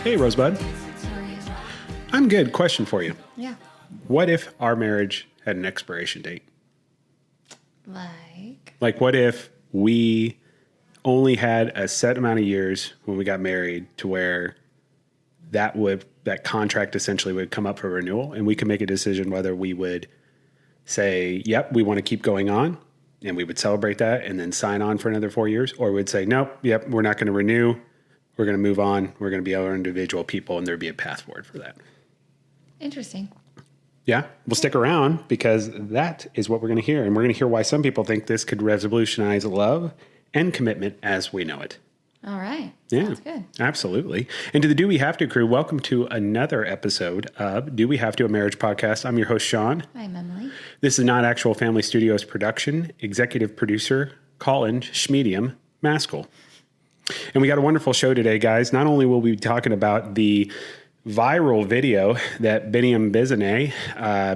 Hey, Rosebud. How are you? I'm good. Question for you. Yeah. What if our marriage had an expiration date? Like, What if we only had a set amount of years when we got married to where that contract essentially would come up for renewal, and we could make a decision whether we would say, yep, we want to keep going on, and we would celebrate that and then sign on for another 4 years, or we'd say, nope, yep, we're not going to renew. We're going to move on. We're going to be our individual people, and there'd be a path forward for that. interesting. Yeah, we'll stick around because that is what we're going to hear. And we're going to hear why some people think this could revolutionize love and commitment as we know it. All right. Yeah, Sounds good. absolutely. And to the Do We Have To crew, welcome to another episode of Do We Have To, a Marriage Podcast. I'm your host, Sean. Hi, Emily. This is not Actual Family Studios production. Executive producer, Colin Schmedium Maskell. And we got a wonderful show today, guys. Not only will we be talking about the viral video that Biniam Bizane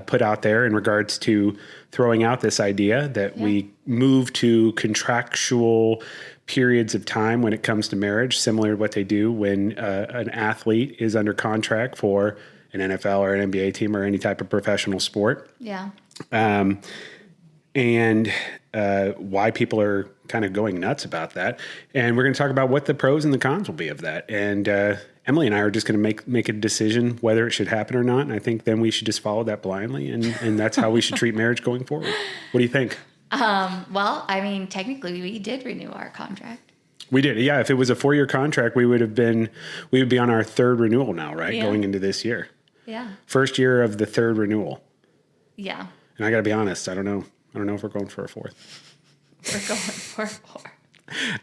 put out there in regards to throwing out this idea that we move to contractual periods of time when it comes to marriage, similar to what they do when an athlete is under contract for an NFL or an NBA team or any type of professional sport. Yeah. And why people are kind of going nuts about that. And we're going to talk about what the pros and the cons will be of that. And Emily and I are just going to make a decision whether it should happen or not. And I think then we should just follow that blindly. And that's how we should treat marriage going forward. What do you think? Well, I mean, technically, we did renew our contract. We did. Yeah. If it was a 4-year contract, we would be on our third renewal now, right? Yeah. Going into this year. Yeah. First year of the third renewal. Yeah. And I got to be honest, I don't know if we're going for a fourth. We're going for 4.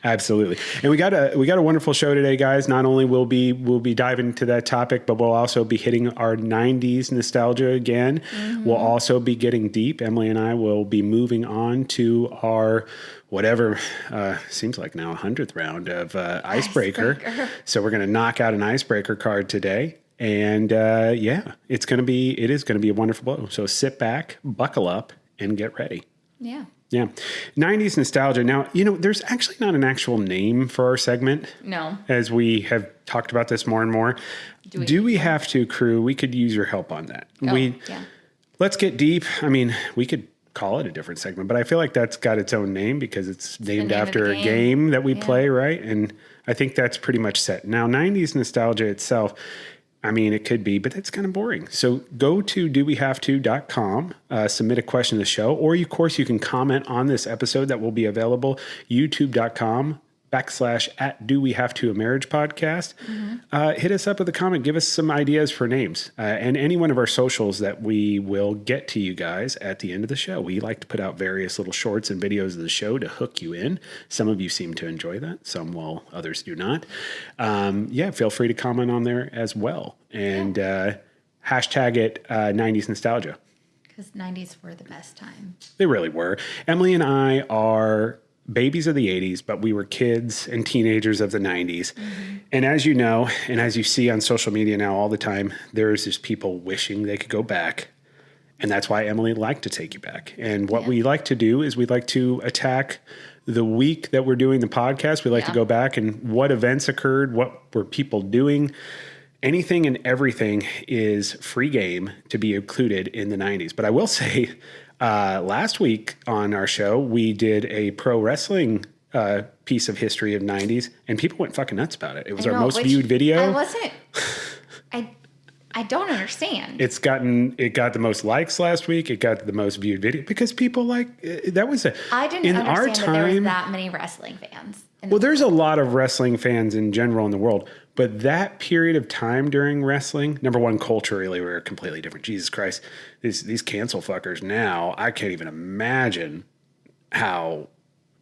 Absolutely. And we got a wonderful show today, guys. Not only we'll be diving into that topic, but we'll also be hitting our 90s nostalgia again. Mm-hmm. We'll also be getting deep. Emily and I will be moving on to our whatever seems like now 100th round of icebreaker. So we're going to knock out an icebreaker card today. And it is going to be a wonderful blow. So sit back, buckle up, and get ready. Yeah. Yeah. 90s nostalgia. Now, there's actually not an actual name for our segment. No. As we have talked about this more and more. Do we have to, crew? We could use your help on that. Let's get deep. I mean, we could call it a different segment, but I feel like that's got its own name because it's named after a game that we play, right? And I think that's pretty much set. Now, 90s nostalgia itself, I mean, it could be, but that's kind of boring. So go to dowehavето.com, submit a question to the show, or of course you can comment on this episode that will be available, youtube.com/@dowehavetoa marriage podcast. Mm-hmm. Hit us up with a comment. Give us some ideas for names and any one of our socials that we will get to you guys at the end of the show. We like to put out various little shorts and videos of the show to hook you in. Some of you seem to enjoy that. Some will, others do not. Feel free to comment on there as well. And hashtag it 90s nostalgia. Because 90s were the best time. They really were. Emily and I are babies of the 80s, but we were kids and teenagers of the 90s. Mm-hmm. And as you know, and as you see on social media now all the time, there's just people wishing they could go back. And that's why Emily liked to take you back. And what we like to do is we like to attack the week that we're doing the podcast. We like to go back and what events occurred, what were people doing. Anything and everything is free game to be included in the 90s. But I will say, last week on our show, we did a pro wrestling piece of history of 90s, and people went fucking nuts about it. It was our most viewed video. I don't understand. It got the most likes last week. It got the most viewed video because people that was I didn't understand that there were that many wrestling fans. Well, there's a lot of wrestling fans in general in the world, but that period of time during wrestling, number one, culturally, we were completely different. Jesus Christ, these cancel fuckers now, I can't even imagine how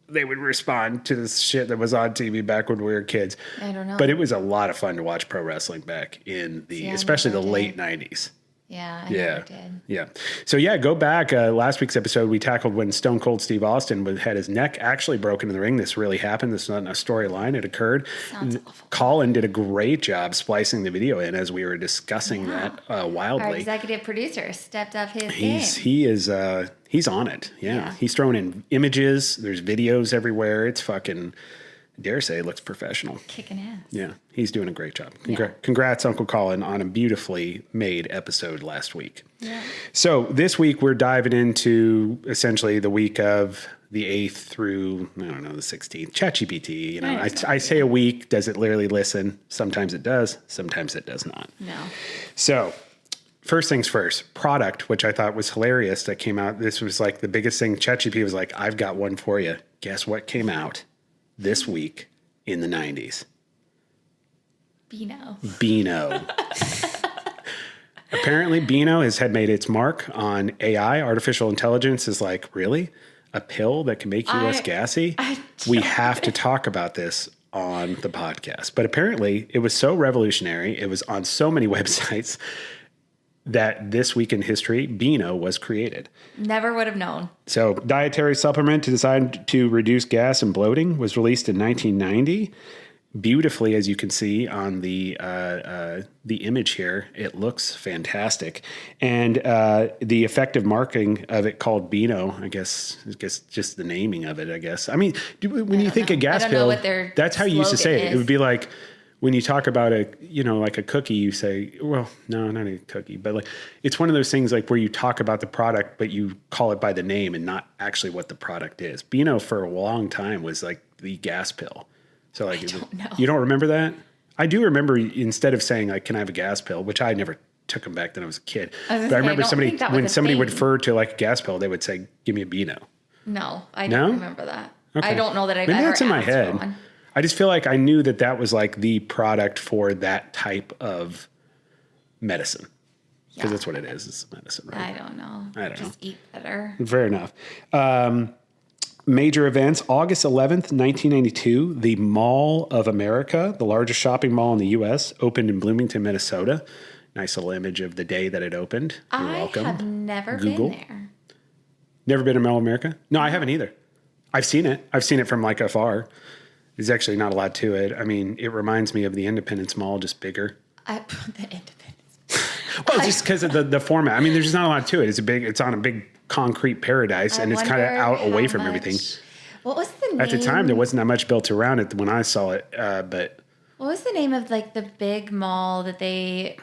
they would respond to this shit that was on TV back when we were kids. I don't know. But it was a lot of fun to watch pro wrestling back in especially the late 90s. Yeah, I never did. Yeah. So, go back. Last week's episode, we tackled when Stone Cold Steve Austin had his neck actually broken in the ring. This really happened. This is not a storyline. It occurred. Sounds awful. Colin did a great job splicing the video in as we were discussing that wildly. Our executive producer stepped up his game. He's on it. Yeah. He's throwing in images. There's videos everywhere. It's dare say, looks professional. Kicking ass. Yeah, he's doing a great job. Yeah. Congrats, Uncle Colin, on a beautifully made episode last week. Yeah. So this week we're diving into essentially the week of the 8th through, I don't know, the 16th. ChatGPT, you know, I say a week. Does it literally listen? Sometimes it does. Sometimes it does not. No. So first things first, product, which I thought was hilarious that came out. This was like the biggest thing. ChatGPT was like, I've got one for you. Guess what came out this week in the 90s? Beano. Apparently, Beano had made its mark on AI. Artificial intelligence is like, really? A pill that can make you less gassy? We have to talk about this on the podcast. But apparently, it was so revolutionary. It was on so many websites that this week in history, Beano was created. Never would have known. So, dietary supplement designed to reduce gas and bloating was released in 1990. Beautifully, as you can see on the image here, it looks fantastic, and the effective marketing of it called Beano, I guess just the naming of it. I guess when you think of gas pill, that's how you used to say it. It would be like when you talk about like a cookie, you say, well, no, not a cookie, but like it's one of those things like where you talk about the product, but you call it by the name and not actually what the product is. Beano for a long time was like the gas pill. So like, I don't know. You don't remember that? I do remember instead of saying like, can I have a gas pill, which I never took them back then I was a kid. But I remember when somebody would refer to like a gas pill, they would say, give me a Beano. No, I don't remember that. Okay. I don't know that I've Maybe ever that's in my asked head. for one. I just feel like I knew that was like the product for that type of medicine. Because that's what it is. It's medicine, right? I don't know. I don't know. Just eat better. Fair enough. Major events, August 11th, 1992, the Mall of America, the largest shopping mall in the U.S., opened in Bloomington, Minnesota. Nice little image of the day that it opened. You're welcome. I have never Google. been there. Never been to Mall of America? No, I haven't either. I've seen it. I've seen it from like afar. There's actually not a lot to it. I mean, it reminds me of the Independence Mall, just bigger. The Independence. Well, just because of the format. I mean, there's just not a lot to it. It's on a big concrete paradise, and it's kind of out away from everything. What was the name? At the time, there wasn't that much built around it when I saw it, but... What was the name of like the big mall that they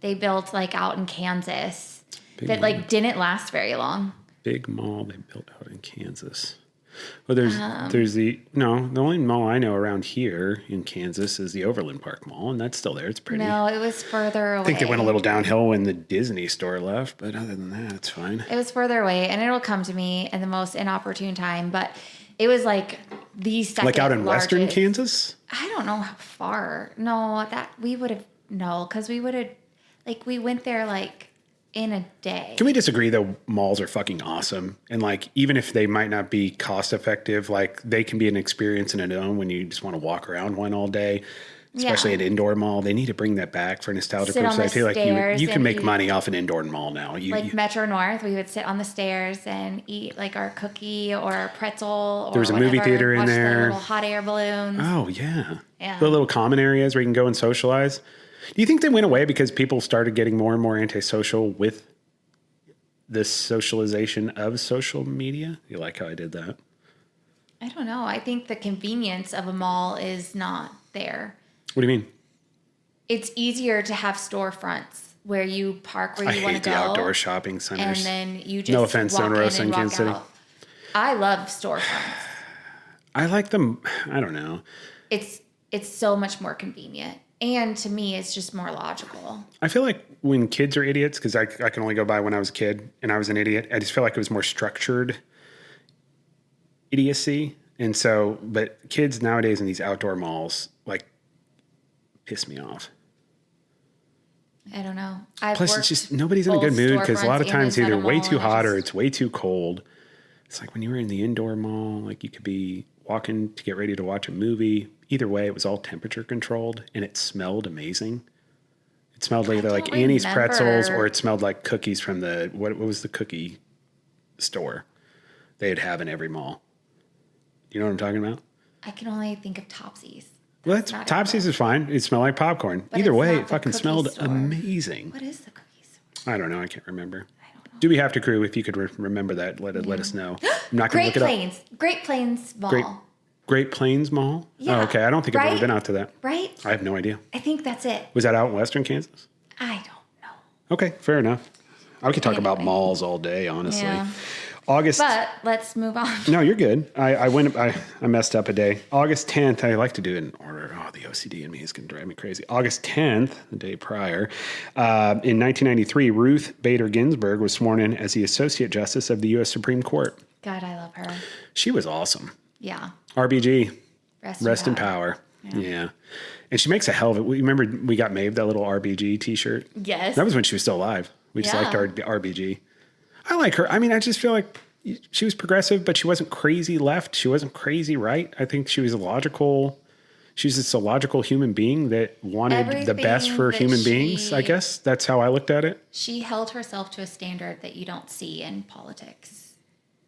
built like out in Kansas like didn't last very long? Big mall they built out in Kansas. Well, there's the only mall I know around here in Kansas is the Overland Park Mall, and that's still there. It's pretty. No, it was further away. I think they went a little downhill when the Disney store left, but other than that, it's fine. It was further away, and it'll come to me in the most inopportune time, but it was like the second like out in largest. Western Kansas? I don't know how far. No, because we would have, like, we went there like in a day. Can we disagree that malls are fucking awesome? And like, even if they might not be cost effective, like they can be an experience in its own when you just want to walk around one all day, especially an indoor mall. They need to bring that back for nostalgia purposes. I feel like you can make money off an indoor mall now. Metro North, we would sit on the stairs and eat like our cookie or our pretzel. Or there was a movie theater in there. The little hot air balloons. Oh yeah. Yeah. The little common areas where you can go and socialize. Do you think they went away because people started getting more and more antisocial with the socialization of social media? You like how I did that? I don't know. I think the convenience of a mall is not there. What do you mean? It's easier to have storefronts where you park where you want to go. I hate the outdoor shopping centers. And then you just no offense, walk Stone Roast in Kansas City. I love storefronts. I like them. I don't know. It's so much more convenient. And to me, it's just more logical. I feel like when kids are idiots, because I can only go by when I was a kid and I was an idiot, I just feel like it was more structured idiocy. And so, but kids nowadays in these outdoor malls, like, piss me off. I don't know. Plus, it's just, nobody's in a good mood because a lot of times either way too hot or it's way too cold. It's like when you were in the indoor mall, like you could be walking to get ready to watch a movie. Either way, it was all temperature controlled and it smelled amazing. It smelled either like Annie's pretzels or it smelled like cookies from the, what was the cookie store they'd have in every mall? Do you know what I'm talking about? I can only think of Topsies. Well, Topsies is fine. It smelled like popcorn. But either way, it fucking smelled amazing. What is the cookie store? I don't know. I can't remember. Do we have to, crew? If you could remember that, let us know. I'm not going to look it up. Great Plains Mall. Great Plains Mall? Yeah. Oh, okay. I don't think I've Right? ever been out to that. Right? I have no idea. I think that's it. Was that out in Western Kansas? I don't know. Okay, fair enough. I could talk about Anyway. malls all day, honestly. Yeah. August. But let's move on. No, you're good. I messed up a day. August 10th, I like to do it in order. Oh, the OCD in me is going to drive me crazy. August 10th, the day prior, in 1993, Ruth Bader Ginsburg was sworn in as the Associate Justice of the U.S. Supreme Court. God, I love her. She was awesome. Yeah. RBG, Rest in power. Yeah. And she makes a hell of it. Remember we got Maeve that little RBG t-shirt? Yes. That was when she was still alive. We just liked our RBG. I like her. I mean, I just feel like she was progressive, but she wasn't crazy left. She wasn't crazy right. I think she was just a logical human being that wanted the best for human beings. I guess that's how I looked at it. She held herself to a standard that you don't see in politics,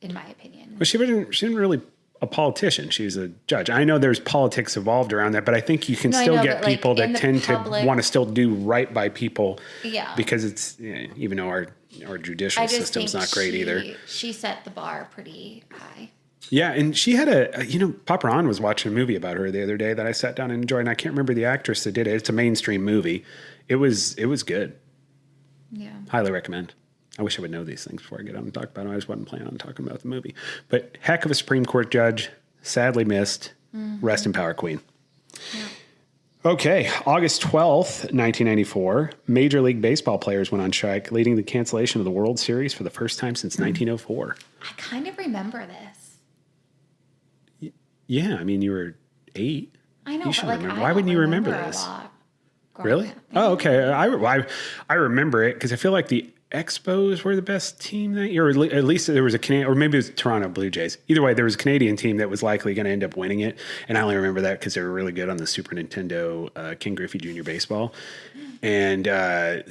in my opinion. Well, she didn't really a politician. She was a judge. I know there's politics evolved around that, but I think you can still get people that tend to want to still do right by people. Yeah. Because it's, even though our judicial system's not great either. She set the bar pretty high. Yeah, and she had Papa Ron was watching a movie about her the other day that I sat down and enjoyed, and I can't remember the actress that did it. It's a mainstream movie. It was good. Yeah. Highly recommend. I wish I would know these things before I get on and talk about them. I just wasn't planning on talking about the movie. But heck of a Supreme Court judge, sadly missed. Mm-hmm. Rest in power, Queen. Yeah. Okay, August 12th, 1994, Major League Baseball players went on strike, leading the cancellation of the World Series for the first time since 1904. I kind of remember this. Yeah, I mean, you were 8. I know, you should but remember. Why wouldn't you remember this? Really? Oh, okay. I remember it because I feel like the Expos were the best team that year, or at least there was a Canadian, or maybe it was Toronto Blue Jays. Either way, there was a Canadian team that was likely going to end up winning it, and I only remember that because they were really good on the Super Nintendo King Griffey Jr. Baseball, and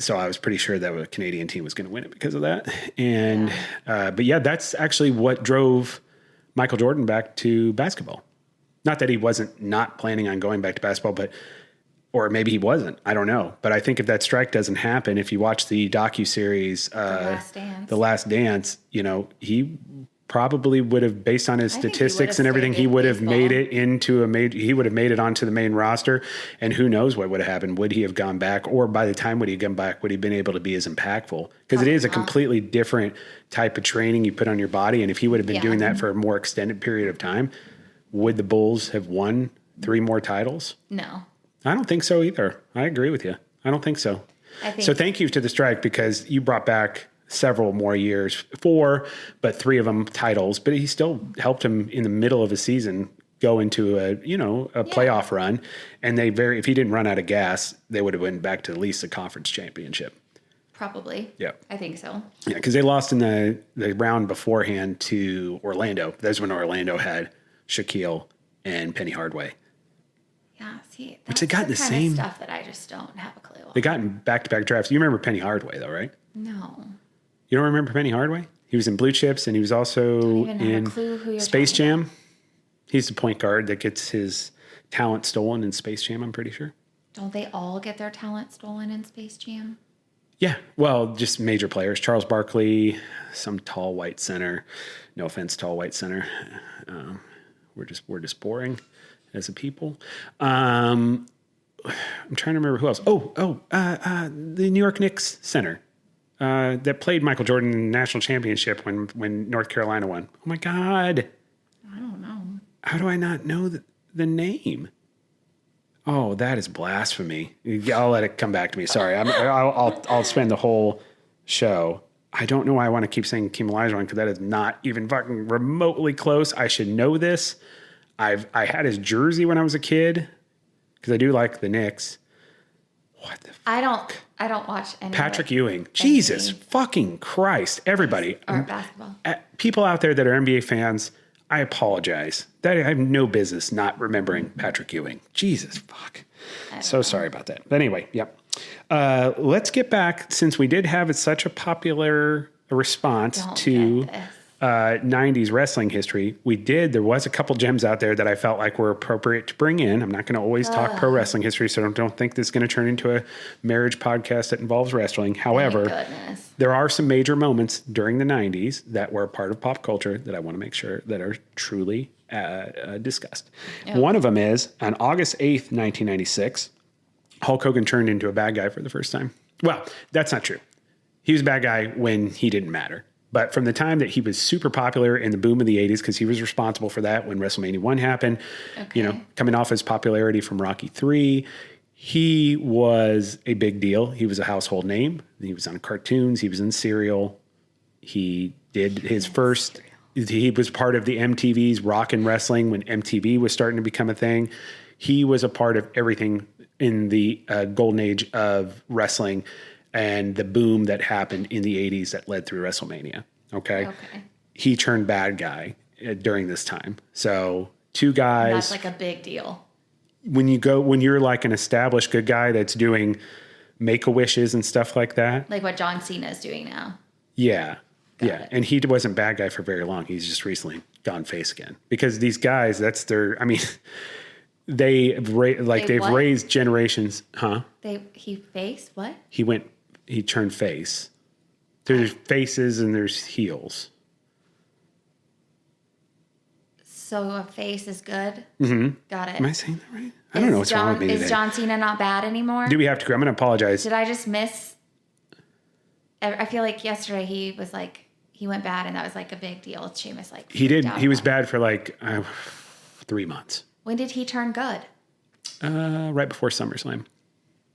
so I was pretty sure that a Canadian team was going to win it because of that. And but yeah, that's actually what drove Michael Jordan back to basketball. Not that he wasn't not planning on going back to basketball, but. Or maybe he wasn't. I don't know. But I think if that strike doesn't happen, if you watch the docuseries, The Last Dance, he probably would have, based on his statistics and everything, he would have made it into he would have made it onto the main roster. And who knows what would have happened? Would he have gone back? Or by the time would he come back, would he have been able to be as impactful? Because it is a completely different type of training you put on your body. And if he would have been doing that for a more extended period of time, would the Bulls have won 3 more titles? No. I don't think so either. I agree with you. I don't think so. So thank you to the strike because you brought back several more years, 4, but 3 of them titles. But he still helped him in the middle of a season go into a playoff run. And if he didn't run out of gas, they would have went back to at least the conference championship. Probably. Yeah. I think so. Yeah, because they lost in the round beforehand to Orlando. That's when Orlando had Shaquille and Penny Hardaway. Yeah, see, that's the kind of stuff that I just don't have a clue on. They got in back-to-back drafts. You remember Penny Hardaway, though, right? No. You don't remember Penny Hardaway? He was in Blue Chips, and he was also in Space Jam. He's the point guard that gets his talent stolen in Space Jam, I'm pretty sure. Don't they all get their talent stolen in Space Jam? Yeah, well, just major players. Charles Barkley, some tall white center. No offense, tall white center. We're just boring as a people. I'm trying to remember who else. The New York Knicks center that played Michael Jordan in the national championship when North Carolina won. Oh my God. I don't know. How do I not know the name? Oh, that is blasphemy. I'll let it come back to me. Sorry. I'll spend the whole show. I don't know why I want to keep saying Kim Olajuwon because that is not even fucking remotely close. I should know this. I had his jersey when I was a kid because I do like the Knicks. What the I don't watch any. Patrick Ewing. Jesus fucking Christ. Everybody. Or basketball. People out there that are NBA fans, I apologize. I have no business not remembering Patrick Ewing. Jesus fuck. So sorry about that. But anyway, yep. Let's get back, since we did have such a popular response to 90s wrestling history. There was a couple gems out there that I felt like were appropriate to bring in. I'm not going to always talk pro wrestling history, so don't think this is going to turn into a marriage podcast that involves wrestling. However, there are some major moments during the 90s that were a part of pop culture that I want to make sure that are truly discussed. Oh. One of them is on August 8th, 1996, Hulk Hogan turned into a bad guy for the first time. Well, that's not true. He was a bad guy when he didn't matter. But from the time that he was super popular in the boom of the 80s, because he was responsible for that when WrestleMania 1 happened, coming off his popularity from Rocky 3, he was a big deal. He was a household name. He was on cartoons. He was in cereal. He did his first... He was part of the MTV's Rock and Wrestling when MTV was starting to become a thing. He was a part of everything in the golden age of wrestling and the boom that happened in the 80s that led through WrestleMania. Okay. He turned bad guy during this time. So two guys. That's like a big deal. When you're like an established good guy that's doing Make-A-Wishes and stuff like that. Like what John Cena is doing now. Yeah. Yeah. And he wasn't bad guy for very long. He's just recently gone face again because these guys, that's their, I mean, they've raised generations. Huh? He faced what? He turned face. There's faces and there's heels. So a face is good? Mm-hmm. Got it. Am I saying that right? I don't know what's wrong with me today. Is John Cena not bad anymore? Do we have to go? I'm going to apologize. Did I just miss? I feel like yesterday he was like, he went bad and that was like a big deal. Sheamus like. He did. He was bad for like 3 months. When did he turn good? Right before SummerSlam.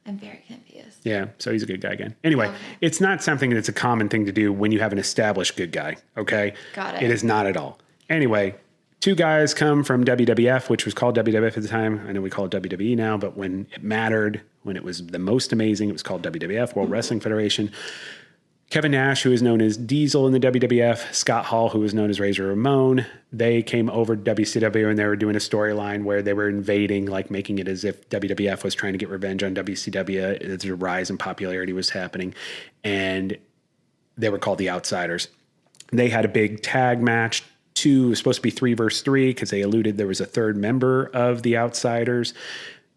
I'm very confused. Yeah, so he's a good guy again. Anyway, It's not something that's a common thing to do when you have an established good guy, okay? Got it. It is not at all. Anyway, two guys come from WWF, which was called WWF at the time. I know we call it WWE now, but when it mattered, when it was the most amazing, it was called WWF, World Wrestling Federation. Kevin Nash, who is known as Diesel in the WWF, Scott Hall, who was known as Razor Ramon, they came over to WCW and they were doing a storyline where they were invading, like making it as if WWF was trying to get revenge on WCW as the rise in popularity was happening. And they were called the Outsiders. They had a big tag match. It was supposed to be 3 versus 3 because they alluded there was a third member of the Outsiders.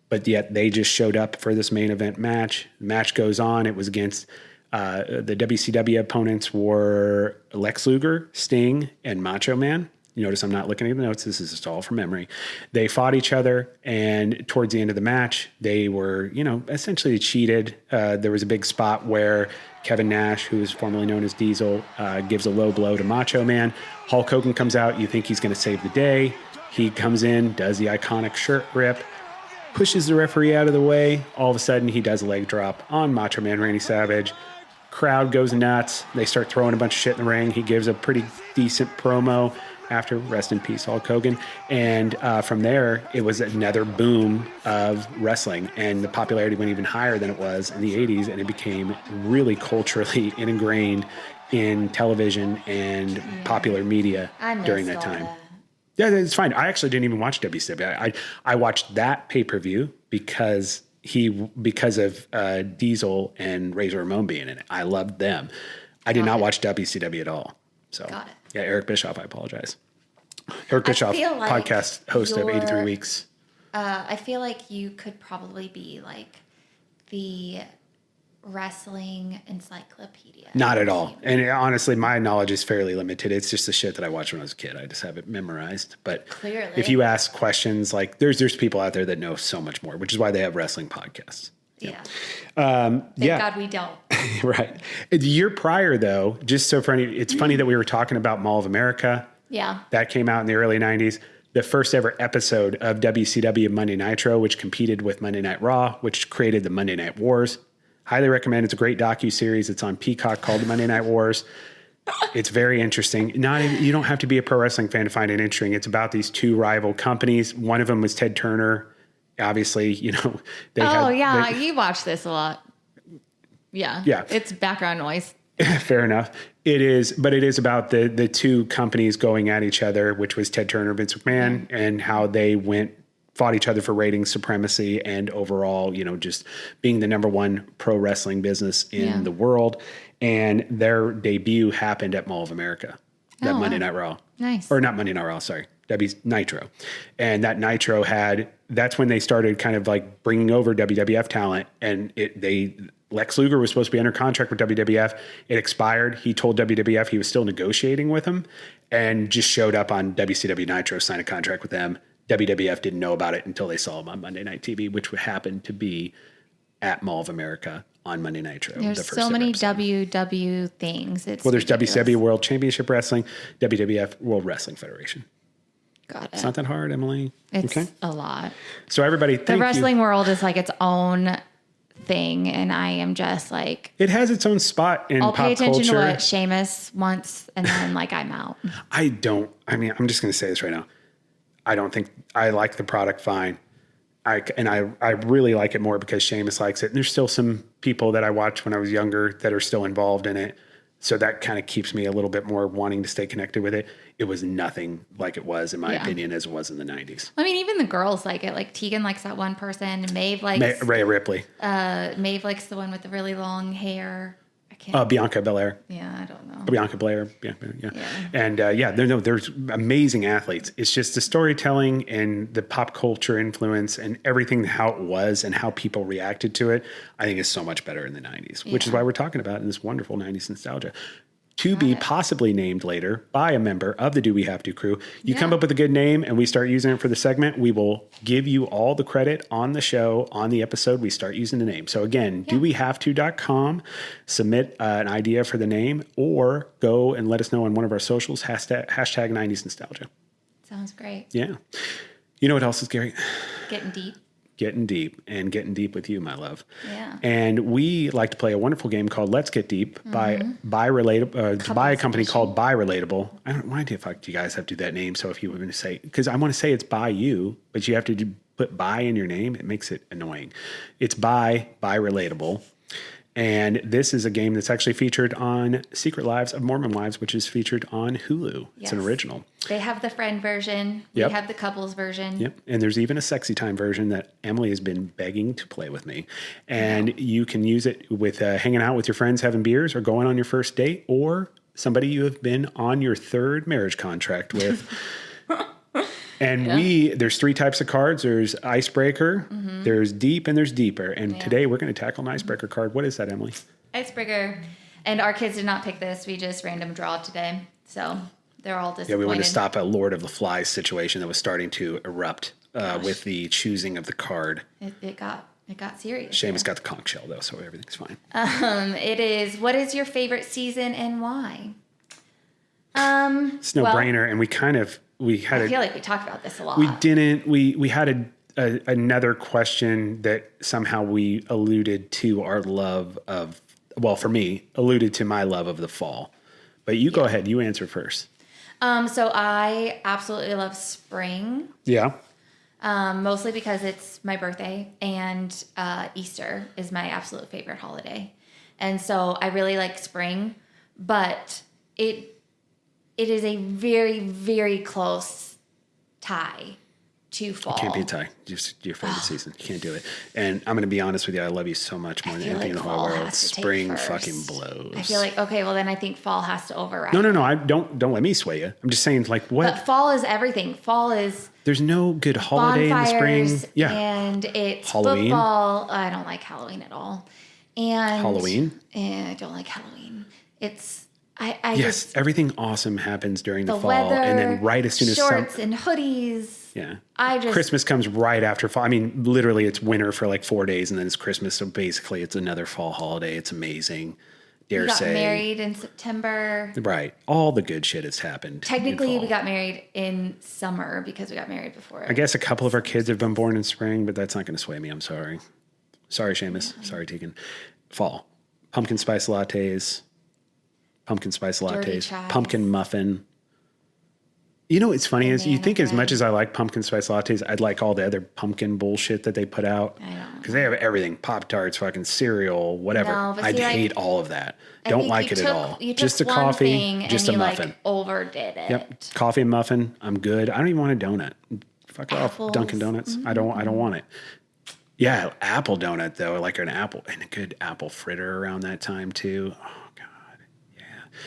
But yet they just showed up for this main event match. The match goes on. It was against... the WCW opponents were Lex Luger, Sting, and Macho Man. You notice I'm not looking at the notes. This is just all from memory. They fought each other, and towards the end of the match, they were, essentially cheated. There was a big spot where Kevin Nash, who is formerly known as Diesel, gives a low blow to Macho Man. Hulk Hogan comes out. You think he's going to save the day. He comes in, does the iconic shirt rip, pushes the referee out of the way. All of a sudden, he does a leg drop on Macho Man Randy Savage. Crowd goes nuts. They start throwing a bunch of shit in the ring. He gives a pretty decent promo after, rest in peace, Hulk Hogan. And from there, it was another boom of wrestling. And the popularity went even higher than it was in the 80s. And it became really culturally ingrained in television and popular media during that time. Yeah, it's fine. I actually didn't even watch WCW. I watched that pay-per-view because of Diesel and Razor Ramon being in it. I loved them. I did not watch WCW at all. So yeah, Eric Bischoff, I apologize. Eric Bischoff, like podcast host of 83 Weeks. I feel like you could probably be like the wrestling encyclopedia. Not at all. And honestly, my knowledge is fairly limited. It's just the shit that I watched when I was a kid. I just have it memorized. But clearly, if you ask questions, like there's people out there that know so much more, which is why they have wrestling podcasts. Yeah. Thank God we don't. Right. The year prior, though, just so funny, it's funny that we were talking about Mall of America. Yeah. That came out in the early 90s. The first ever episode of WCW Monday Nitro, which competed with Monday Night Raw, which created the Monday Night Wars. Highly recommend. It's a great docuseries. It's on Peacock called The Monday Night Wars. It's very interesting. You don't have to be a pro wrestling fan to find it interesting. It's about these two rival companies. One of them was Ted Turner. Obviously, you watch this a lot. Yeah. Yeah. It's background noise. Fair enough. It is about the two companies going at each other, which was Ted Turner, Vince McMahon, and how they fought each other for rating supremacy and overall, just being the number one pro wrestling business in the world. And their debut happened at Mall of America, that Monday Night Raw. Nice. Or not Monday Night Raw, sorry. Debbie's Nitro. And that Nitro that's when they started kind of like bringing over WWF talent. And Lex Luger was supposed to be under contract with WWF. It expired. He told WWF he was still negotiating with them and just showed up on WCW Nitro, signed a contract with them. WWF didn't know about it until they saw him on Monday Night TV, which happened to be at Mall of America on Monday Nitro. There's so many WW things. There's ridiculous. WCW World Championship Wrestling, WWF World Wrestling Federation. Got it. It's not that hard, Emily. It's a lot. So everybody, thank you. The wrestling world is like its own thing, and I am just like... It has its own spot in pop culture. I'll pay attention to what Sheamus wants, and then like I'm out. I'm just going to say this right now. I don't think I like the product fine. I really like it more because Sheamus likes it. And there's still some people that I watched when I was younger that are still involved in it. So that kind of keeps me a little bit more wanting to stay connected with it. It was nothing like it was, in my opinion, as it was in the 90s. I mean, even the girls like it. Like Tegan likes that one person. Maeve likes... Rhea Ripley. Maeve likes the one with the really long hair. I can't... Bianca Belair. Yeah, I don't know. Bianca Belair. Yeah. And there's amazing athletes. It's just the storytelling and the pop culture influence and everything, how it was and how people reacted to it, I think is so much better in the 90s, which is why we're talking about in this wonderful 90s nostalgia. To be possibly named later by a member of the Do We Have To crew. You come up with a good name and we start using it for the segment, we will give you all the credit on the show, on the episode, we start using the name. So again, dowehavето.com, submit an idea for the name, or go and let us know on one of our socials, hashtag 90s nostalgia. Sounds great. Yeah. You know what else is great? Getting deep. Getting deep with you, my love. Yeah. And we like to play a wonderful game called Let's Get Deep by a company called Buy Relatable. I don't mind if you guys have to do that name. So if you were going to say, because I want to say it's by you, but you have to put buy in your name. It makes it annoying. It's Buy Relatable. And this is a game that's actually featured on Secret Lives of Mormon Wives, which is featured on Hulu. It's an original. They have the friend version. We have the couples version. Yep. And there's even a sexy time version that Emily has been begging to play with me. And you can use it with hanging out with your friends, having beers, or going on your first date, or somebody you have been on your third marriage contract with. And there's 3 types of cards. There's icebreaker, there's deep, and there's deeper. And today we're going to tackle an icebreaker card. What is that, Emily? Icebreaker. And our kids did not pick this. We just random draw today. So they're all disappointed. Yeah, we wanted to stop a Lord of the Flies situation that was starting to erupt with the choosing of the card. It got serious. Seamus got the conch shell, though, so everything's fine. It is, what is your favorite season and why? It's no brainer, and I feel like we talked about this a lot. We didn't. We had another question that somehow we alluded to our love of, well, for me, alluded to my love of the fall. But you go ahead. You answer first. So I absolutely love spring. Yeah. Mostly because it's my birthday, and Easter is my absolute favorite holiday. And so I really like spring, but it is a very, very close tie to fall. It can't be a tie. Just your favorite season. You can't do it. And I'm going to be honest with you. I love you so much more than anything in the whole world. Spring fucking blows. I feel like, okay, well then I think fall has to override. No. I don't let me sway you. I'm just saying, like, what? But fall is everything. Fall is... There's no good holiday in the spring. Yeah. And it's Halloween. Football. I don't like Halloween at all. And Halloween? I don't like Halloween. It's... Yes, everything awesome happens during the fall, weather, and then right as soon as shorts and hoodies. Yeah, Christmas comes right after fall. I mean, literally, it's winter for like 4 days, and then it's Christmas. So basically, it's another fall holiday. It's amazing. We got married in September. Right, all the good shit has happened. Technically, we got married in summer because we got married before. I guess a couple of our kids have been born in spring, but that's not going to sway me. I'm sorry. Sorry, Seamus. Sorry, Tegan. Fall, pumpkin spice lattes. Pumpkin muffin. You know, what's funny is you think as much as I like pumpkin spice lattes, I'd like all the other pumpkin bullshit that they put out. I know. Because they have everything, Pop-Tarts, fucking cereal, whatever. No, I'd hate all of that. Don't like it at all. Just a coffee, just a muffin. Overdid it. Yep. Coffee and muffin. I'm good. I don't even want a donut. Fuck off, Dunkin' Donuts. I don't want it. Yeah, apple donut though, like an apple and a good apple fritter around that time too.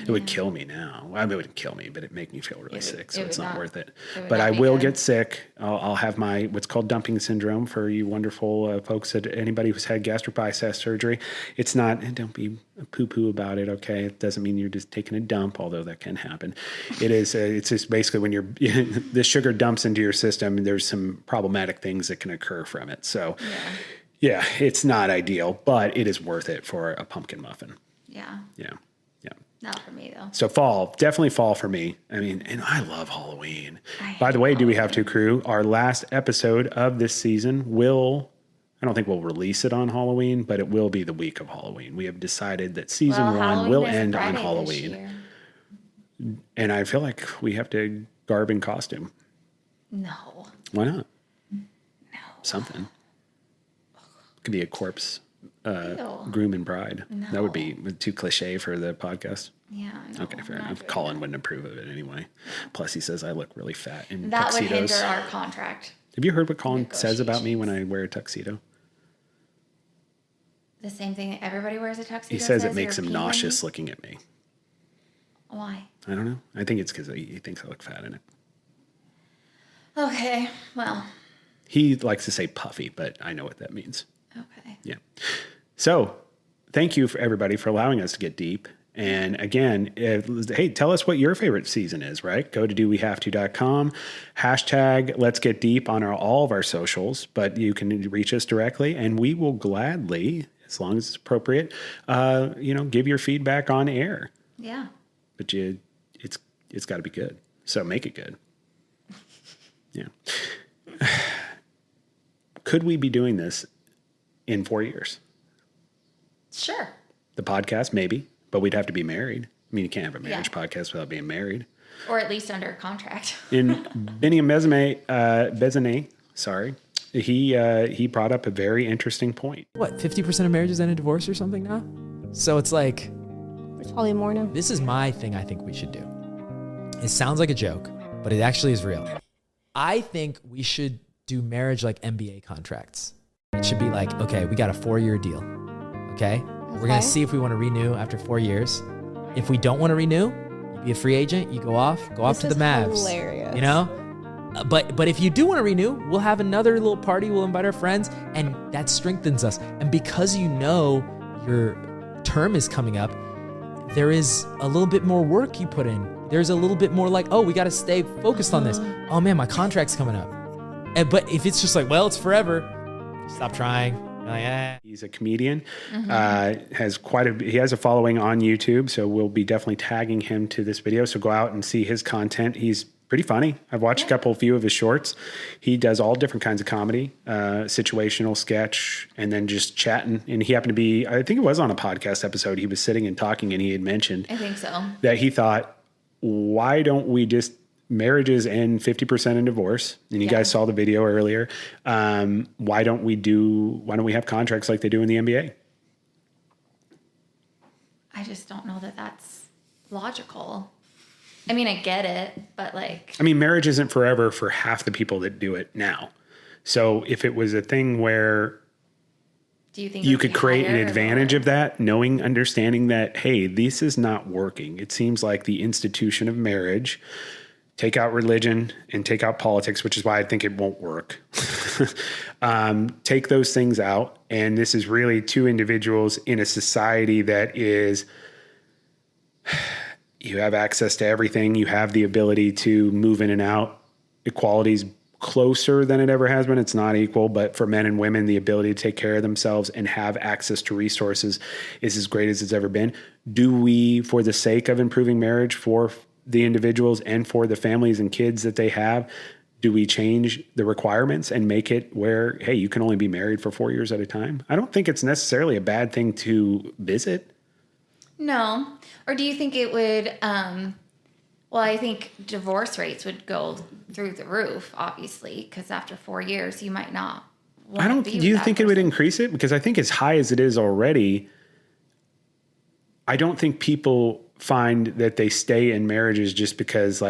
It would kill me now. Well, I mean, it wouldn't kill me, but it'd make me feel really sick. So it's not worth it. But I will get sick. I'll have my what's called dumping syndrome for you wonderful folks. That anybody who's had gastric bypass surgery, it's not. Don't be poo-poo about it. Okay, it doesn't mean you're just taking a dump, although that can happen. It is. It's just basically when the sugar dumps into your system. There's some problematic things that can occur from it. So. Yeah, it's not ideal, but it is worth it for a pumpkin muffin. Yeah. Not for me, though. So definitely fall for me. I mean, and I love Halloween. By the way, Do We Have to Crew? Our last episode of this season I don't think we'll release it on Halloween, but it will be the week of Halloween. We have decided that season 1 will end on Halloween. And I feel like we have to garb in costume. No. Why not? No. Something. Could be a corpse groom and bride. No. That would be too cliche for the podcast. Yeah. No, okay, fair enough. Colin wouldn't approve of it anyway. Plus, he says I look really fat in that tuxedos. That would hinder our contract. Have you heard what Colin says about me when I wear a tuxedo? The same thing that everybody wears a tuxedo. He says it makes him nauseous looking at me. Why? I don't know. I think it's because he thinks I look fat in it. Okay, well. He likes to say puffy, but I know what that means. Okay. Yeah. So thank you for everybody for allowing us to get deep. And again, hey, tell us what your favorite season is, right? Go to dowehavето.com, hashtag let's get deep on all of our socials, but you can reach us directly and we will gladly, as long as it's appropriate, give your feedback on air. Yeah. But it's got to be good. So make it good. Yeah. Could we be doing this in 4 years? Sure. The podcast, maybe, but we'd have to be married. I mean, you can't have a marriage podcast without being married. Or at least under a contract. In Biniam Bezanet, he brought up a very interesting point. What, 50% of marriages end in divorce or something now? So it's like... There's probably more now. This is my thing I think we should do. It sounds like a joke, but it actually is real. I think we should do marriage like NBA contracts. It should be like, okay, we got a 4-year deal. Okay? We're going to see if we want to renew after 4 years. If we don't want to renew, you be a free agent, you go off to the Mavs. Hilarious. You know? But if you do want to renew, we'll have another little party, we'll invite our friends, and that strengthens us. And because you know your term is coming up, there is a little bit more work you put in. There's a little bit more like, oh, we got to stay focused on this. Oh man, my contract's coming up. But if it's just like, well, it's forever, stop trying. Like, He's a comedian. He has a following on YouTube, so we'll be definitely tagging him to this video. So go out and see his content. He's pretty funny. I've watched a few of his shorts. He does all different kinds of comedy, situational sketch, and then just chatting. And he happened to be, I think it was on a podcast episode. He was sitting and talking, and he had mentioned, I think so, that he thought, why don't we just marriages end 50% in divorce? And you guys saw the video earlier. Why don't we have contracts like they do in the NBA? I just don't know that that's logical. I mean, I get it, but marriage isn't forever for half the people that do it now. So if it was a thing where do you think you could create an advantage of that, understanding that, hey, this is not working. It seems like the institution of marriage, take out religion and take out politics, which is why I think it won't work. Take those things out. And this is really two individuals in a society that is, you have access to everything. You have the ability to move in and out. Equality's closer than it ever has been. It's not equal, but for men and women, the ability to take care of themselves and have access to resources is as great as it's ever been. Do we, for the sake of improving marriage for the individuals and for the families and kids that they have, do we change the requirements and make it where, hey, you can only be married for 4 years at a time? I don't think it's necessarily a bad thing to visit. No. Or do you think it would, I think divorce rates would go through the roof, obviously, because after 4 years, you might not want to be do you with that think person. It would increase it? Because I think as high as it is already, I don't think people find that they stay in marriages just because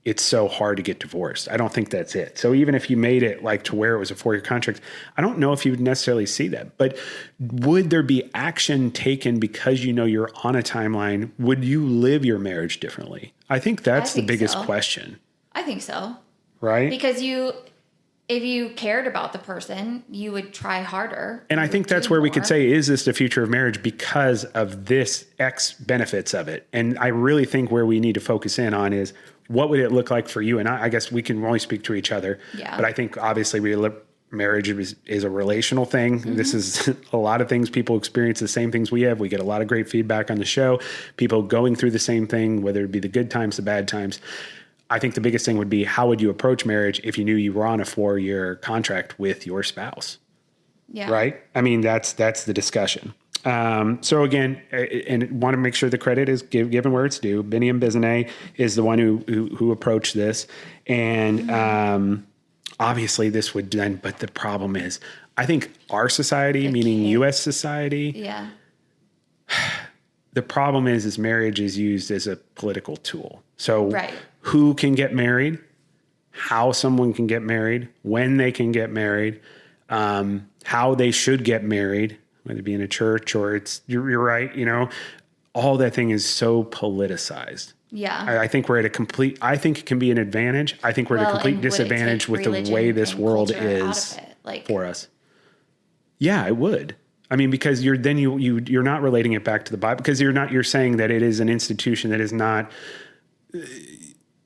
it's so hard to get divorced. I don't think that's it. So even if you made it like to where it was a 4-year contract, I don't know if you would necessarily see that. But would there be action taken because you know you're on a timeline? Would you live your marriage differently? I think that's the biggest question. I think so. Right? Because if you cared about the person, you would try harder. And I think that's where we could say, is this the future of marriage because of this X benefits of it? And I really think where we need to focus in on is, what would it look like for you? And I guess we can only speak to each other. Yeah. But I think obviously marriage is a relational thing. Mm-hmm. This is a lot of things. People experience the same things we have. We get a lot of great feedback on the show. People going through the same thing, whether it be the good times, the bad times. I think the biggest thing would be, how would you approach marriage if you knew you were on a 4-year contract with your spouse? Yeah. Right? I mean, that's the discussion. So again, and want to make sure the credit is given where it's due. Benny and Bizanay is the one who approached this. And obviously this would then, but the problem is, I think our society, meaning U.S. society, the problem is marriage is used as a political tool. So who can get married, how someone can get married, when they can get married, how they should get married, whether it be in a church or you're right, all that thing is so politicized. Yeah. I think we're at I think it can be an advantage. I think we're at a complete disadvantage with the way this world is for us. Yeah, it would. I mean, because you're not relating it back to the Bible, because you're saying that it is an institution that is not,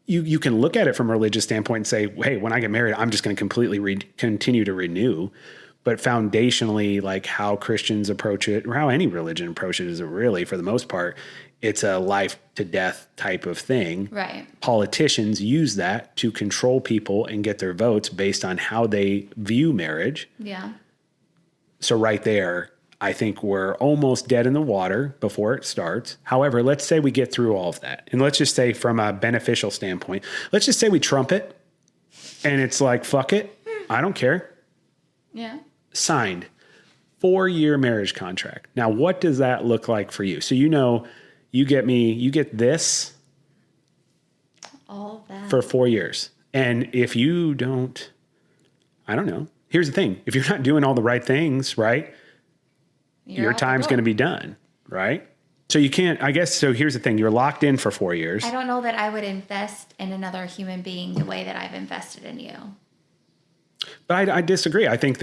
you can look at it from a religious standpoint and say, hey, when I get married, I'm just going to completely continue to renew. But foundationally, like how Christians approach it, or how any religion approaches it, is really, for the most part, it's a life to death type of thing. Right. Politicians use that to control people and get their votes based on how they view marriage. Yeah. So right there, I think we're almost dead in the water before it starts. However, let's say we get through all of that. And let's just say, from a beneficial standpoint, let's just say we trump it and it's like, fuck it. I don't care. Yeah. Signed 4-year marriage contract. Now, what does that look like for you? So, you get this all that for 4 years. And if you don't, I don't know. Here's the thing. If you're not doing all the right things, right, your time's going to be done, right? So you can't, I guess, so here's the thing. You're locked in for 4 years. I don't know that I would invest in another human being the way that I've invested in you. But I disagree. I think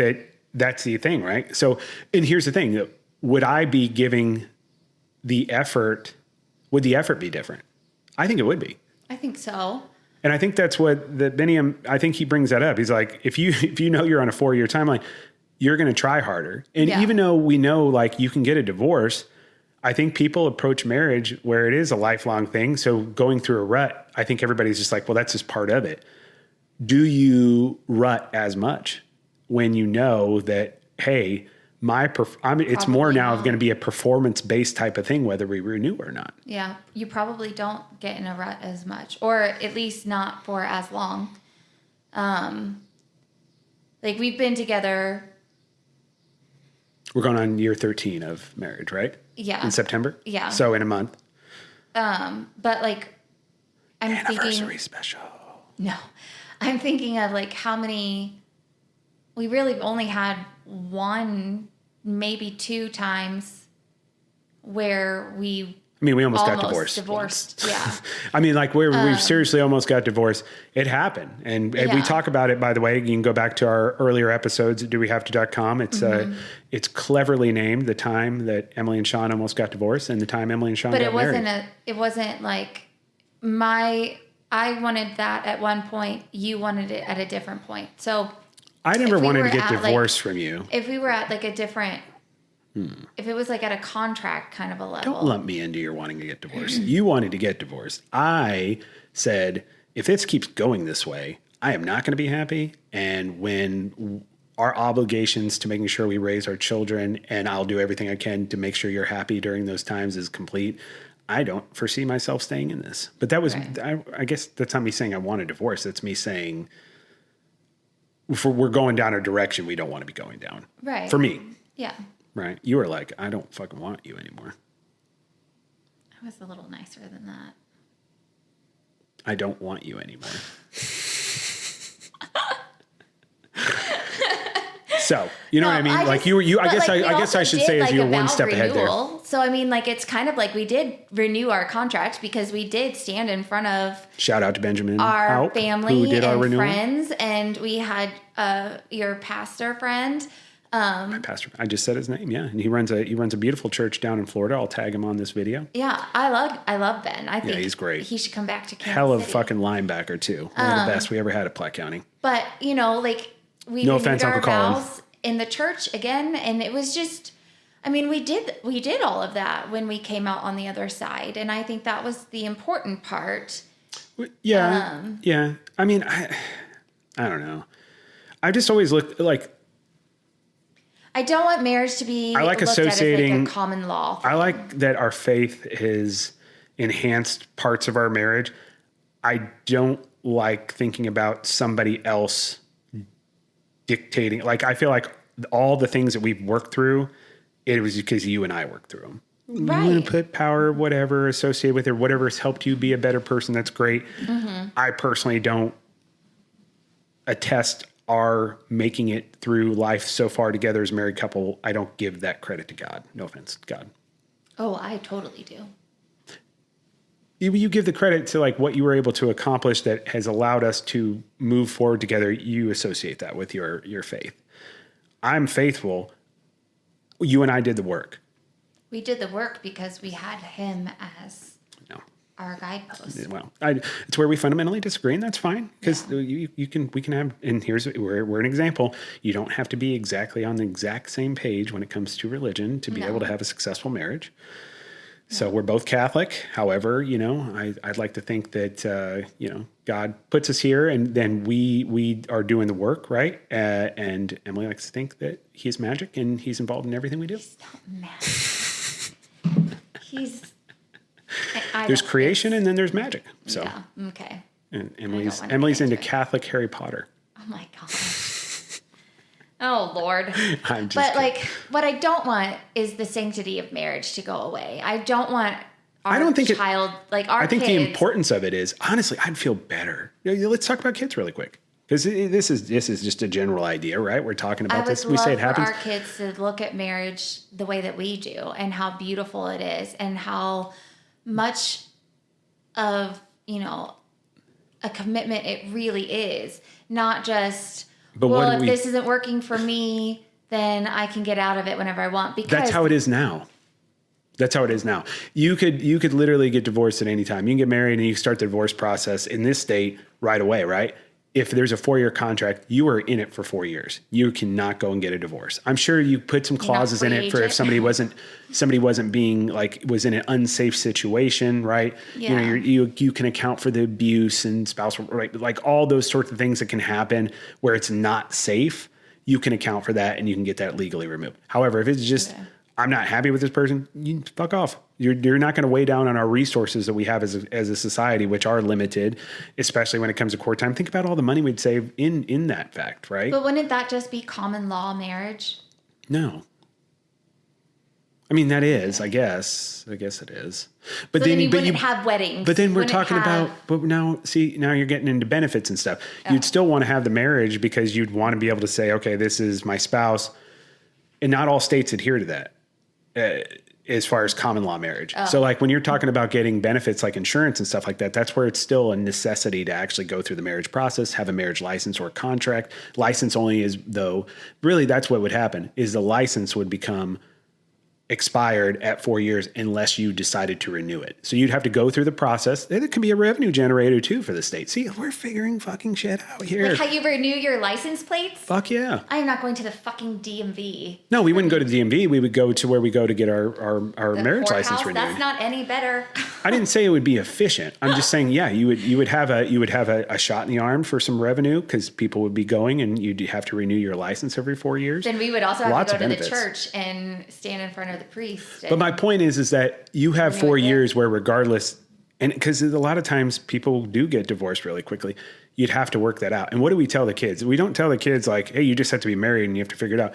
that's the thing, right? So, and here's the thing. Would I be giving the effort, would the effort be different? I think it would be. I think so. And I think that's what Benny, I think he brings that up. He's like, if you know you're on a 4-year timeline, you're going to try harder. And even though we know like you can get a divorce, I think people approach marriage where it is a lifelong thing. So going through a rut, I think everybody's just like, well, that's just part of it. Do you rut as much when you know that, hey, it's more now going to be a performance-based type of thing, whether we renew or not. Yeah, you probably don't get in a rut as much, or at least not for as long. Like, we've been together. We're going on year 13 of marriage, right? Yeah. In September? Yeah. So in a month. But like, Anniversary special. No. I'm thinking of like how many, we really only had 1, maybe 2 times where we almost got divorced. Yeah. I mean, like we seriously almost got divorced. It happened. And we talk about it, by the way. You can go back to our earlier episodes at dowehavto.com. It's cleverly named, the time that Emily and Sean almost got divorced and the time Emily and Sean got married. It wasn't like I wanted that at one point. You wanted it at a different point. So I never wanted to get divorced from you. If we were at like a different, if it was like at a contract kind of a level. Don't lump me into your wanting to get divorced. You wanted to get divorced. I said, if this keeps going this way, I am not going to be happy. And when our obligations to making sure we raise our children, and I'll do everything I can to make sure you're happy during those times, is complete, I don't foresee myself staying in this. But that was, I guess that's not me saying I want a divorce. That's me saying we're going down a direction we don't want to be going down. Right. For me. Yeah. Right. You were like, I don't fucking want you anymore. I was a little nicer than that. I don't want you anymore. So, you know what I mean? I guess I should say is you're one step ahead there. So, I mean, like, it's kind of like we did renew our contract because we did stand in front of shout out to Benjamin, our family who did our and renewal. Friends. And we had your pastor friend. My pastor, I just said his name. Yeah. And he runs a beautiful church down in Florida. I'll tag him on this video. Yeah. I love Ben. I think he's great. He should come back to Kansas Hell of City. fucking linebacker too. One of the best we ever had at Platte County. But, you know, like, we no renewed offense, our Uncle Colin. vows in the church again, and it was just, I mean, we did all of that when we came out on the other side, and I think that was the important part. Yeah, yeah. I mean, I don't know. I just always look like. I don't want marriage to be I like looked associating at as like a common law. I like that our faith has enhanced parts of our marriage. I don't like thinking about somebody else dictating. Like, I feel like all the things that we've worked through, it was because you and I worked through them. Right. You want to put power, whatever, associated with it, whatever has helped you be a better person. That's great. Mm-hmm. I personally don't attest our making it through life so far together as a married couple. I don't give that credit to God. No offense, God. Oh, I totally do. You give the credit to like what you were able to accomplish that has allowed us to move forward together. You associate that with your faith. I'm faithful. You and I did the work. We did the work because we had him as our guidepost. Well, it's where we fundamentally disagree, and that's fine because we can have. And we're an example. You don't have to be exactly on the exact same page when it comes to religion to be able to have a successful marriage. So we're both Catholic. However, I'd like to think that, God puts us here and then we are doing the work, right? And Emily likes to think that he's magic and he's involved in everything we do. He's not magic. There's creation and then there's magic. So yeah, okay. And Emily's into Catholic Harry Potter. Oh my gosh. Oh Lord. I'm just but kidding. like, what I don't want is the sanctity of marriage to go away. I don't want our I don't think child, like our I think kids. the importance of it is, honestly, I'd feel better. Let's talk about kids really quick. Because this is just a general idea, right? We're talking about this. We say it happens. I would love for our kids to look at marriage the way that we do and how beautiful it is and how much of, a commitment it really is. Not just, if this isn't working for me, then I can get out of it whenever I want. Because that's how it is now. That's how it is now. You could literally get divorced at any time. You can get married and you can start the divorce process in this state right away, right? If there's a 4-year contract, you are in it for 4 years. You cannot go and get a divorce. I'm sure you put some clauses in it for if somebody wasn't being was in an unsafe situation, right? Yeah. You can account for the abuse and spousal, right? Like all those sorts of things that can happen where it's not safe. You can account for that and you can get that legally removed. However, if it's just I'm not happy with this person, you fuck off. You're not going to weigh down on our resources that we have as a society, which are limited, especially when it comes to court time. Think about all the money we'd save in that fact, right? But wouldn't that just be common law marriage? No. I mean, that is, I guess it is. But so then you wouldn't have weddings. But then we're talking about, but now you're getting into benefits and stuff. Oh. You'd still want to have the marriage because you'd want to be able to say, okay, this is my spouse. And not all states adhere to that. As far as common law marriage. Oh. So like when you're talking about getting benefits like insurance and stuff like that, that's where it's still a necessity to actually go through the marriage process, have a marriage license or a contract. License only is though, really that's what would happen is the license would become expired at 4 years unless you decided to renew it. So you'd have to go through the process. It can be a revenue generator too for the state. See, we're figuring fucking shit out here. Like how you renew your license plates? Fuck yeah. I am not going to the fucking DMV. No, we wouldn't go to the DMV. We would go to where we go to get our marriage license renewed. That's not any better. I didn't say it would be efficient. I'm just saying, yeah, you would have a shot in the arm for some revenue because people would be going and you'd have to renew your license every 4 years. Then we would also have to go to the church and stand in front of the priest. But my point is that you have 4 years where regardless, and because a lot of times people do get divorced really quickly, you'd have to work that out. And what do we tell the kids? We don't tell the kids like, hey, you just have to be married and you have to figure it out.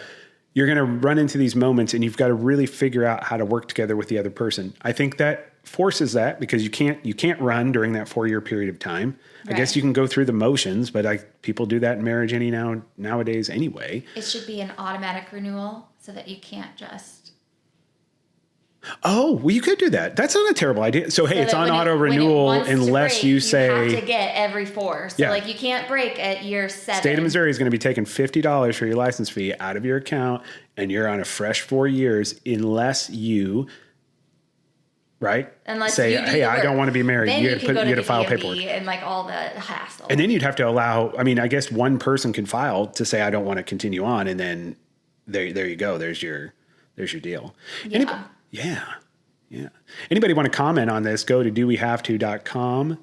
you're going to run into these moments and you've got to really figure out how to work together with the other person. I think that forces that because you can't run during that 4-year period of time. Right. I guess you can go through the motions, but people do that in marriage nowadays anyway. It should be an automatic renewal so that you can't just. Oh, well, you could do that. That's not a terrible idea. So, hey, it's on auto renewal unless you say. You have to get every 4. So, like, you can't break at year 7. State of Missouri is going to be taking $50 for your license fee out of your account, and you're on a fresh 4 years unless you, right? Unless say, you do hey, I don't want to be married. Then you got to file paperwork. And, like, all the hassle. And then you'd have to allow, I mean, I guess one person can file to say, I don't want to continue on. And then there you go. There's your deal. Yeah. Yeah. Anybody want to comment on this, go to dowehavето.com.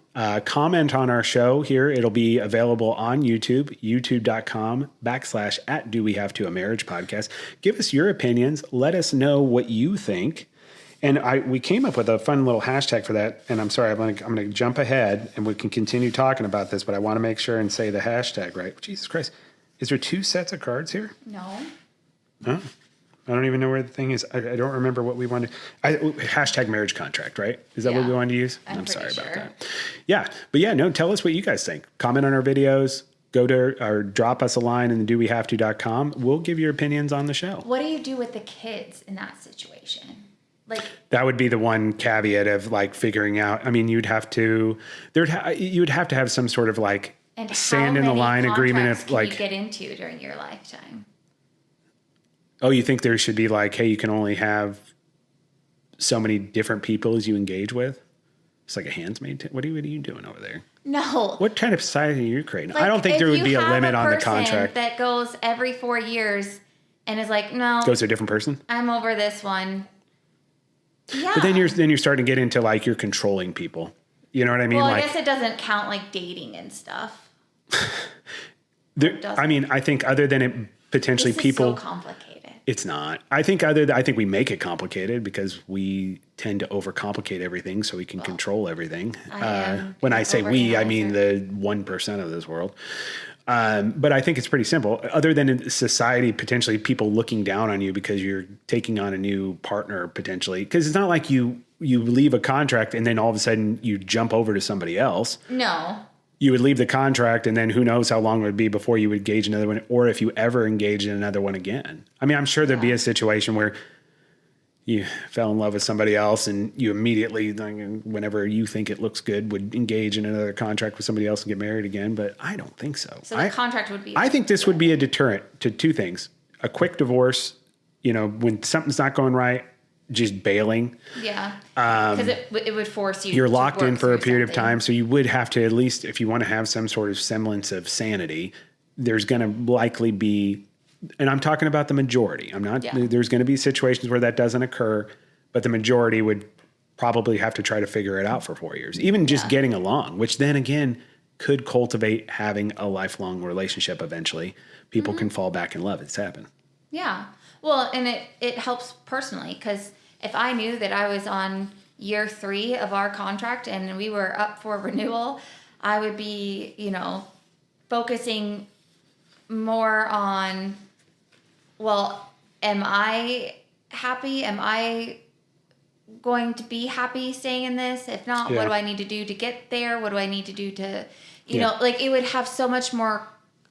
Comment on our show here. It'll be available on YouTube, youtube.com/@dowehavetoa marriage podcast. Give us your opinions. Let us know what you think. And we came up with a fun little hashtag for that. And I'm sorry, I'm going to jump ahead and we can continue talking about this, but I want to make sure and say the hashtag right. Jesus Christ. Is there 2 sets of cards here? No. Huh? I don't even know where the thing is. I don't remember what we wanted. Hashtag marriage contract, right? Is that what we wanted to use? I'm sorry sure. about that. Yeah. But yeah, no, tell us what you guys think. Comment on our videos. Go to or drop us a line in the dowehavето.com. We'll give your opinions on the show. What do you do with the kids in that situation? Like that would be the one caveat of like figuring out. I mean, you'd have to have some sort of like sand in the line agreement of like you get into during your lifetime. Oh, you think there should be like, hey, you can only have so many different people as you engage with? It's like a handsmaid. What are you doing over there? No. What kind of society are you creating? Like, I don't think there would be a limit on the contract. That goes every 4 years and is like, no. Goes to a different person? I'm over this one. Yeah. But then you're starting to get into like you're controlling people. You know what I mean? Well, like, I guess it doesn't count like dating and stuff. I think other than it potentially this people. Is so complicated. It's not. I think we make it complicated because we tend to overcomplicate everything so we can control everything. When I say we, I mean the 1% of this world. But I think it's pretty simple. Other than in society, potentially people looking down on you because you're taking on a new partner potentially. Because it's not like you leave a contract and then all of a sudden you jump over to somebody else. No. You would leave the contract and then who knows how long it would be before you would engage another one or if you ever engage in another one again. I mean, I'm sure there'd be a situation where you fell in love with somebody else and you immediately, whenever you think it looks good, would engage in another contract with somebody else and get married again. But I don't think so. So the contract would be... I think this would be a deterrent to 2 things. A quick divorce, when something's not going right, just bailing. Yeah. Because it would force you. You're locked in for a period of time. So you would have to, at least if you want to have some sort of semblance of sanity, there's going to likely be, and I'm talking about the majority. There's going to be situations where that doesn't occur, but the majority would probably have to try to figure it out for 4 years, even just getting along, which then again could cultivate having a lifelong relationship eventually. People can fall back in love. It's happened. Yeah. Well, and it helps personally because if I knew that I was on year 3 of our contract and we were up for renewal, I would be, focusing more on, well, am I happy? Am I going to be happy staying in this? If not, what do I need to do to get there? What do I need to do to, it would have so much more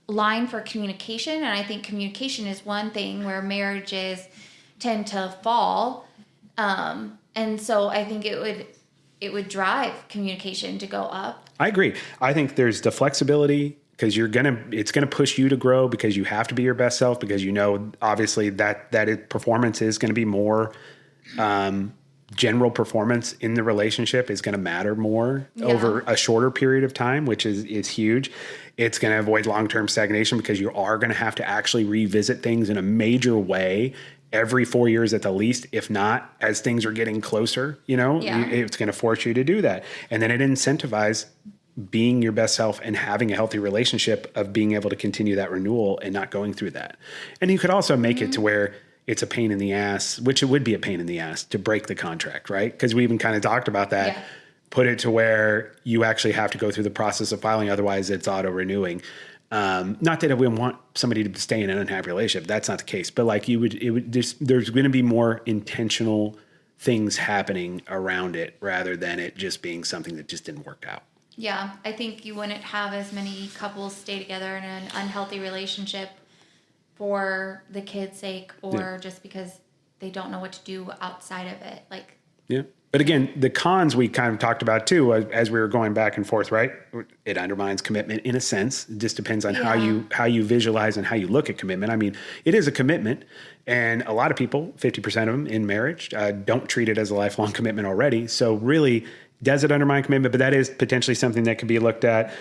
line for communication. And I think communication is one thing where marriages tend to fall. And so I think it would drive communication to go up. I agree. I think there's the flexibility because it's gonna push you to grow because you have to be your best self because obviously that performance is going to be more general performance in the relationship is going to matter more over a shorter period of time, which is huge. It's going to avoid long-term stagnation because you are going to have to actually revisit things in a major way every 4 years at the least, if not as things are getting closer, it's going to force you to do that. And then it incentivizes being your best self and having a healthy relationship of being able to continue that renewal and not going through that. And you could also make it to where it's a pain in the ass, which it would be a pain in the ass to break the contract, right? Because we even kind of talked about that. Yeah. Put it to where you actually have to go through the process of filing, otherwise it's auto renewing. Not that we want somebody to stay in an unhappy relationship. That's not the case. But like there's going to be more intentional things happening around it rather than it just being something that just didn't work out. Yeah, I think you wouldn't have as many couples stay together in an unhealthy relationship for the kids' sake or just because they don't know what to do outside of it. Like, yeah. But again, the cons we kind of talked about too, as we were going back and forth, right? It undermines commitment in a sense. It just depends on how you visualize and how you look at commitment. I mean, it is a commitment, and a lot of people, 50% of them in marriage, don't treat it as a lifelong commitment already. So really, does it undermine commitment? But that is potentially something that could be looked at.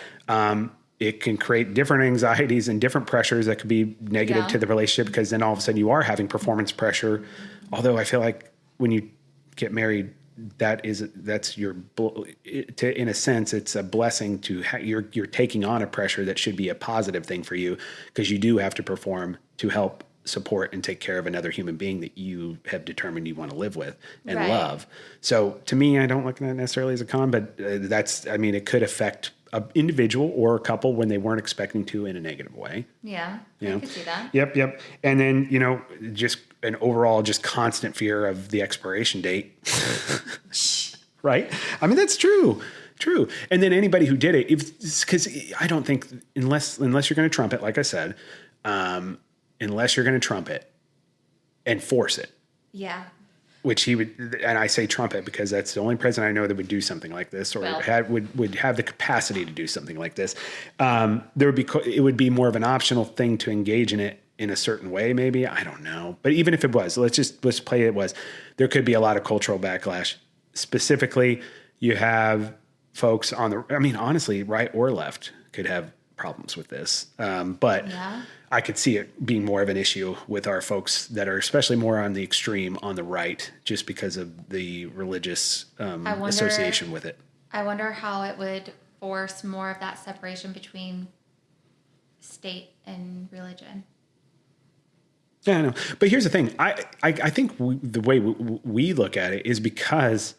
It can create different anxieties and different pressures that could be negative to the relationship, because then all of a sudden you are having performance pressure. Although I feel like when you get married, that's your, in a sense, it's a blessing to you're taking on a pressure that should be a positive thing for you, because you do have to perform to help support and take care of another human being that you have determined you want to live with and love. So to me, I don't look at that necessarily as a con, but it could affect an individual or a couple when they weren't expecting to in a negative way. Yeah, I could see that. Yep. And then, just an overall just constant fear of the expiration date. Right? I mean, that's true. And then anybody who did it, because I don't think, unless you're going to trump it, like I said, unless you're going to trump it and force it. Yeah. Which he would, and I say trumpet because that's the only president I know that would do something like this, or would have the capacity to do something like this. It would be more of an optional thing to engage in it in a certain way, maybe. I don't know. But even if it was, let's play it was, there could be a lot of cultural backlash. Specifically, you have folks honestly, right or left could have problems with this. But I could see it being more of an issue with our folks that are especially more on the extreme on the right, just because of the religious association with it. I wonder how it would force more of that separation between state and religion. Yeah, I know. But here's the thing. I think the way we look at it is because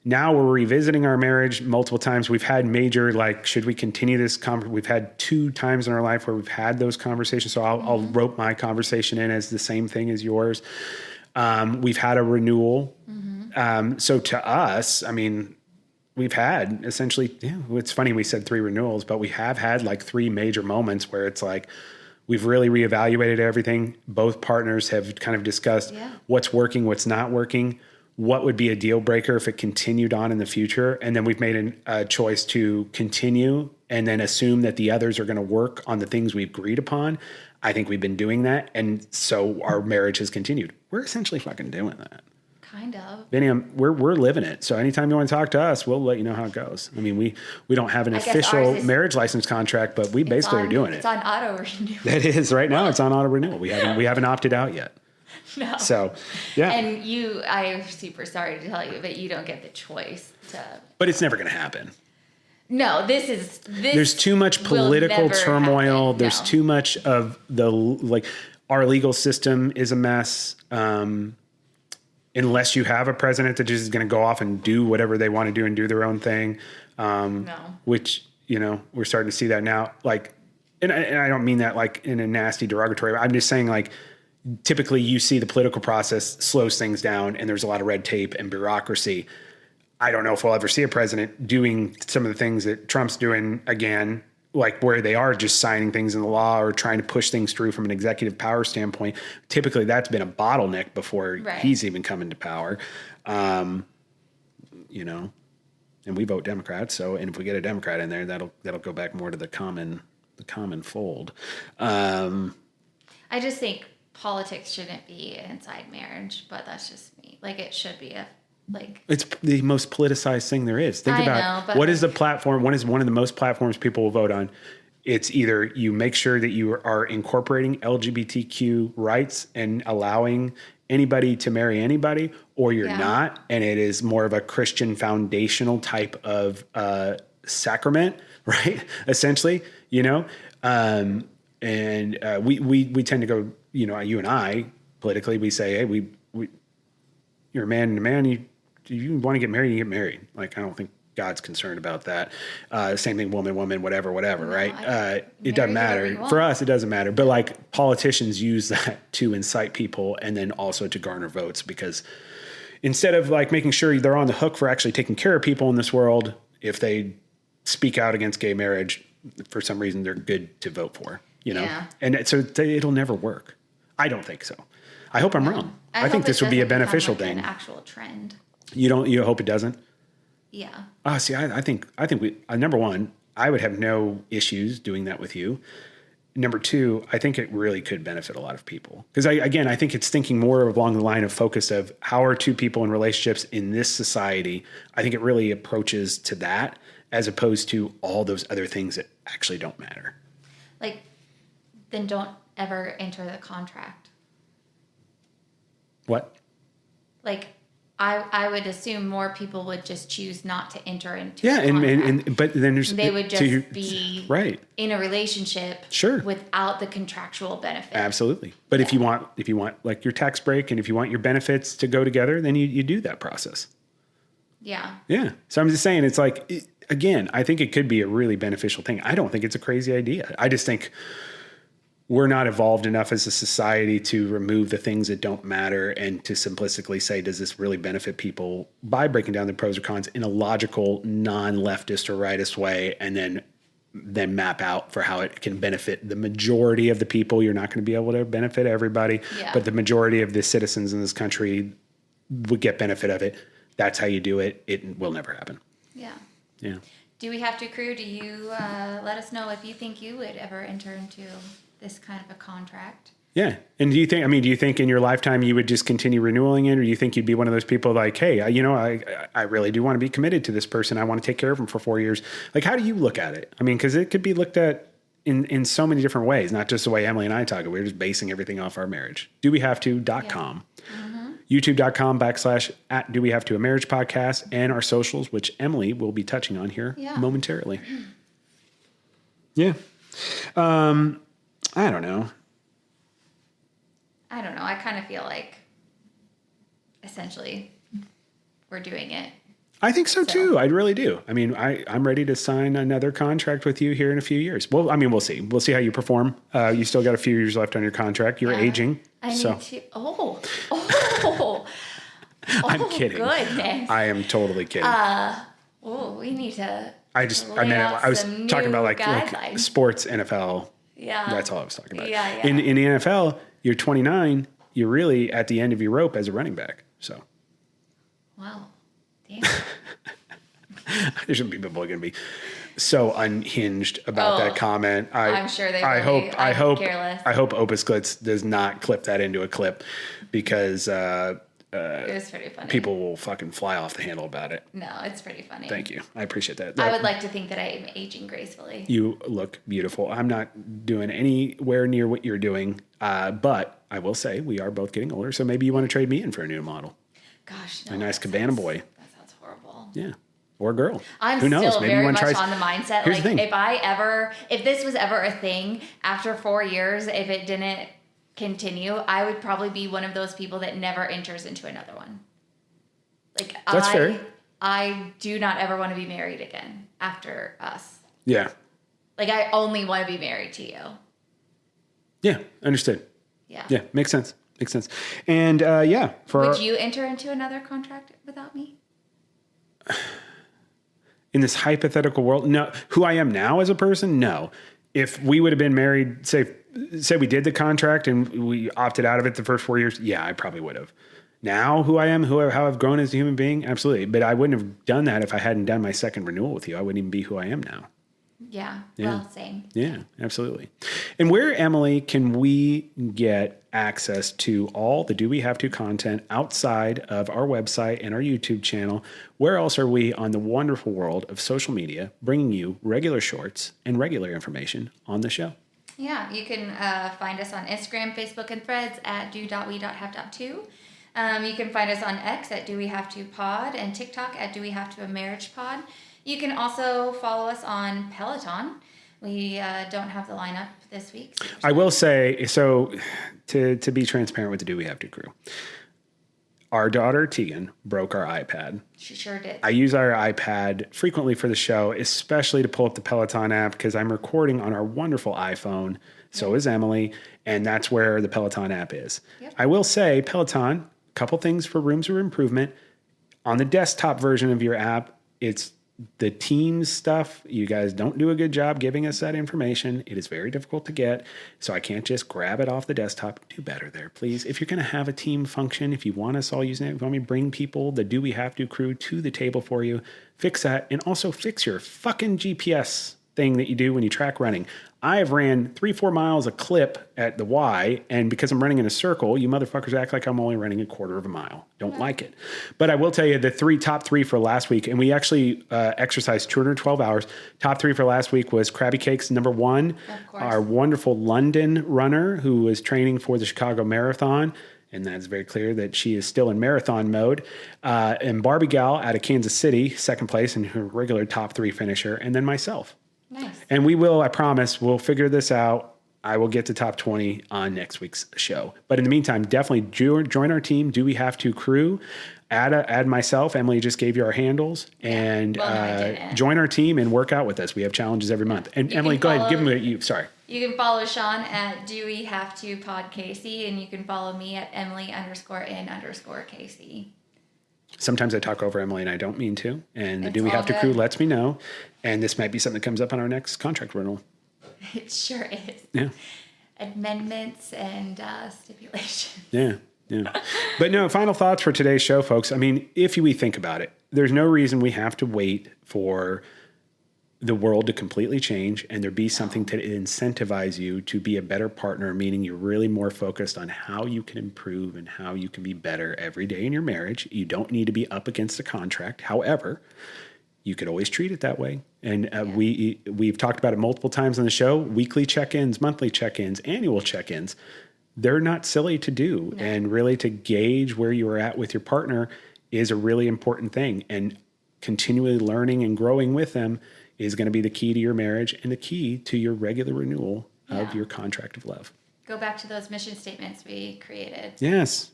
now we're revisiting our marriage multiple times. We've had major, should we continue this? We've had 2 times in our life where we've had those conversations. So I'll rope my conversation in as the same thing as yours. We've had a renewal. So to us, we've had essentially, it's funny we said 3 renewals, but we have had 3 major moments where it's we've really reevaluated everything. Both partners have kind of discussed what's working, what's not working, what would be a deal breaker if it continued on in the future. And then we've made a choice to continue and then assume that the others are going to work on the things we've agreed upon. I think we've been doing that. And so our marriage has continued. We're essentially fucking doing that. Kind of. Vinny, we're living it. So anytime you want to talk to us, we'll let you know how it goes. We don't have an official marriage license contract, but we basically are doing it. It's on auto renewal. That is right now. It's on auto renewal. We haven't opted out yet. No. So, yeah. And I'm super sorry to tell you, but you don't get the choice to. But it's never going to happen. No, there's too much political turmoil. Happen. There's too much of our legal system is a mess. Unless you have a president that just is going to go off and do whatever they want to do and do their own thing. Which, we're starting to see that now. And I don't mean that in a nasty derogatory way. I'm just saying typically you see the political process slows things down and there's a lot of red tape and bureaucracy. I don't know if we'll ever see a president doing some of the things that Trump's doing again, where they are just signing things in the law or trying to push things through from an executive power standpoint. Typically that's been a bottleneck before he's even come into power. And we vote Democrat. And if we get a Democrat in there, that'll go back more to the common fold. I just think politics shouldn't be inside marriage, but that's just me. It should be it's the most politicized thing there is. Think about what is the platform? What is one of the most platforms people will vote on? It's either you make sure that you are incorporating LGBTQ rights and allowing anybody to marry anybody, or you're not. And it is more of a Christian foundational type of sacrament, right? Essentially, we tend to go, you and I politically, we say, hey, you're a man and a man. You want to get married, you get married. I don't think God's concerned about that. Same thing, woman, whatever, right? It marry doesn't matter. whoever you For want. us, it doesn't matter. But like politicians use that to incite people and then also to garner votes, because instead of like making sure they're on the hook for actually taking care of people in this world, if they speak out against gay marriage, for some reason, they're good to vote for, Yeah. And so it'll never work. I don't think so. I hope I'm wrong. I think hope this it would be a doesn't become, beneficial like, thing. An actual trend. You hope it doesn't? Yeah. Oh, see, I think we, number one, I would have no issues doing that with you. Number two, I think it really could benefit a lot of people. Because I think it's thinking more along the line of focus of how are two people in relationships in this society. I think it really approaches to that as opposed to all those other things that actually don't matter. Like, then don't ever enter the contract. What? Like, I would assume more people would just choose not to enter into Yeah, a contract. but then there's They would just be right in a relationship Sure. without the contractual benefit. Absolutely. But if you want like your tax break and if you want your benefits to go together, then you do that process. Yeah. Yeah. So I'm just saying, it's like, again, I think it could be a really beneficial thing. I don't think it's a crazy idea. I just think we're not evolved enough as a society to remove the things that don't matter and to simplistically say, does this really benefit people, by breaking down the pros or cons in a logical, non-leftist or rightist way, and then map out for how it can benefit the majority of the people. You're not going to be able to benefit everybody, Yeah. but the majority of the citizens in this country would get benefit of it. That's how you do it. It will never happen. Yeah. Yeah. Do we have to, crew? Do you let us know if you think you would ever enter into this kind of a contract? Yeah. And do you think in your lifetime you would just continue renewing it, or do you think you'd be one of those people like, hey, I really do want to be committed to this person. I want to take care of them for 4 years. Like, how do you look at it? I mean, because it could be looked at in so many different ways, not just the way Emily and I talk. We're just basing everything off our marriage. DoWeHaveTo.com. YouTube.com/@DoWeHaveTo, a marriage podcast, and our socials, which Emily will be touching on here momentarily. Yeah. I don't know. I kind of feel like essentially we're doing it. I think so too. I really do. I mean, I'm ready to sign another contract with you here in a few years. Well, I mean, we'll see. We'll see how you perform. You still got a few years left on your contract. You're aging. I need to. Oh. I'm kidding. Goodness. I am totally kidding. We need to. I was talking about like guidelines. sports, NFL. Yeah. That's all I was talking about. Yeah. In the NFL, you're 29. You're really at the end of your rope as a running back. So. Wow. Damn. There's some people going to be so unhinged about that comment. I'm sure they will I be. hope. I hope. care less. I hope Opus Glitz does not clip that into a clip, because It was pretty funny. people will fucking fly off the handle about it. No, it's pretty funny. Thank you. I appreciate that. I would like to think that I am aging gracefully. You look beautiful. I'm not doing anywhere near what you're doing, but I will say we are both getting older, so maybe you want to trade me in for a new model. Gosh, A nice cabana boy. That sounds horrible. Yeah. Or girl. I'm Who knows? still Maybe you very want much to try. on the mindset. Here's the Like, thing. if this was ever a thing after 4 years, if it didn't continue, I would probably be one of those people that never enters into another one. Like, That's fair. I do not ever want to be married again after us. Yeah. Like, I only want to be married to you. Yeah. Understood. Yeah. Yeah. Makes sense. And Would you enter into another contract without me? in this hypothetical world, no. Who I am now as a person, no. If we would have been married, say we did the contract and we opted out of it the first 4 years, yeah, I probably would have. Now, who I am, how I've grown as a human being, absolutely. But I wouldn't have done that if I hadn't done my second renewal with you. I wouldn't even be who I am now. Yeah. Yeah. Well, same. Yeah, absolutely. And where, Emily, can we get access to all the Do We Have To content outside of our website and our YouTube channel? Where else are we on the wonderful world of social media, bringing you regular shorts and regular information on the show? Yeah, you can find us on Instagram, Facebook, and Threads at do.we.have.to. You can find us on X at Do We Have To Pod and TikTok at Do We Have To A Marriage Pod. You can also follow us on Peloton. We don't have the lineup this week. I will say, so to be transparent with the Do We Have To crew, our daughter Tegan broke our iPad. She sure did. I use our iPad frequently for the show, especially to pull up the Peloton app because I'm recording on our wonderful iPhone. So is Emily, and that's where the Peloton app is. Yep. I will say, Peloton, a couple things for rooms of improvement. On the desktop version of your app, it's the Teams stuff. You guys don't do a good job giving us that information. It is very difficult to get, so I can't just grab it off the desktop. Do better there, please. If you're going to have a team function, if you want us all using it, if you want me to bring people, the Do We Have To crew to the table for you, fix that, and also fix your fucking GPS thing that you do when you track running. I have ran 3-4 miles a clip at the Y, and because I'm running in a circle, you motherfuckers act like I'm only running a quarter of a mile. Don't like it. But I will tell you the top three for last week, and we actually exercised 212 hours. Top three for last week was Krabby Cakes, number one. Our wonderful London runner who was training for the Chicago Marathon. And that's very clear that she is still in marathon mode. And Barbie Gal out of Kansas City, second place and her regular top three finisher. And then myself. Nice. And we will, I promise, we'll figure this out. I will get to top 20 on next week's show. But in the meantime, definitely join our team. Do We Have To crew. Add myself. Emily just gave you our handles. And join our team and work out with us. We have challenges every month. And Emily, go ahead. Give them you. Sorry. You can follow Sean at Do We Have To Pod Casey. And you can follow me at Emily_in_Casey. Sometimes I talk over Emily and I don't mean to. And the It's Do We all Have To good. crew lets me know. And this might be something that comes up on our next contract renewal. It sure is. Yeah. Amendments and stipulations. Yeah. But no, final thoughts for today's show, folks. I mean, if we think about it, there's no reason we have to wait for the world to completely change and there be something to incentivize you to be a better partner, meaning you're really more focused on how you can improve and how you can be better every day in your marriage. You don't need to be up against a contract. However, you could always treat it that way. And we've talked about it multiple times on the show, weekly check-ins, monthly check-ins, annual check-ins. They're not silly to do. No. And really to gauge where you are at with your partner is a really important thing. And continually learning and growing with them is going to be the key to your marriage and the key to your regular renewal of your contract of love. Go back to those mission statements we created. Yes.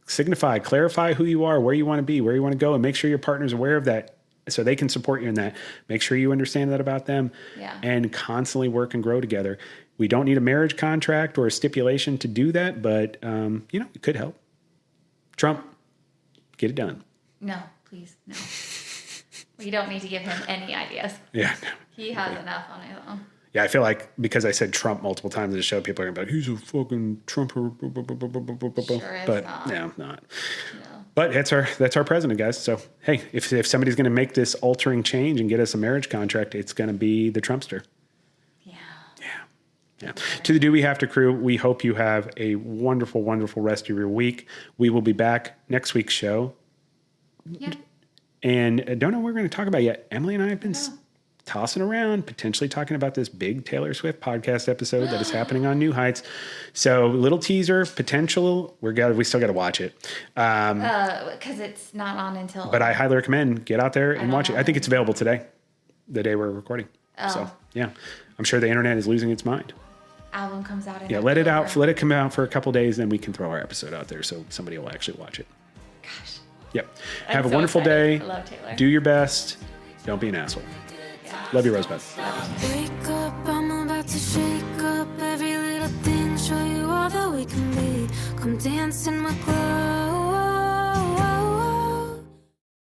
Signify, clarify who you are, where you want to be, where you want to go, and make sure your partner's aware of that so they can support you in that. Make sure you understand that about them and constantly work and grow together. We don't need a marriage contract or a stipulation to do that, but, it could help. Trump, get it done. No, please, no. We don't need to give him any ideas. Yeah. He has enough on his own. Yeah, I feel like because I said Trump multiple times in the show, people are going to be like, he's a fucking Trumper. Sure is but not. No, not. No. But that's our president, guys. So, hey, if somebody's going to make this altering change and get us a marriage contract, it's going to be the Trumpster. Yeah. To the Do We Have To crew, we hope you have a wonderful, wonderful rest of your week. We will be back next week's show. Yeah. And I don't know what we're going to talk about yet. Emily and I have been tossing around, potentially talking about this big Taylor Swift podcast episode that is happening on New Heights. So little teaser, potential. We still got to watch it. Because it's not on until... But I highly recommend get out there and watch it. I think it's available today, the day we're recording. Oh. So, yeah. I'm sure the internet is losing its mind. Album comes out in October. Let it come out for a couple days, then we can throw our episode out there so somebody will actually watch it. Gosh. Yep. I'm Have a so wonderful excited. day. I love Taylor. Do your best. Don't be an asshole. Yeah. Love you, Rosebud. Wake up, I'm about to shake up every little thing, show you all that we can be. Come dance in my club.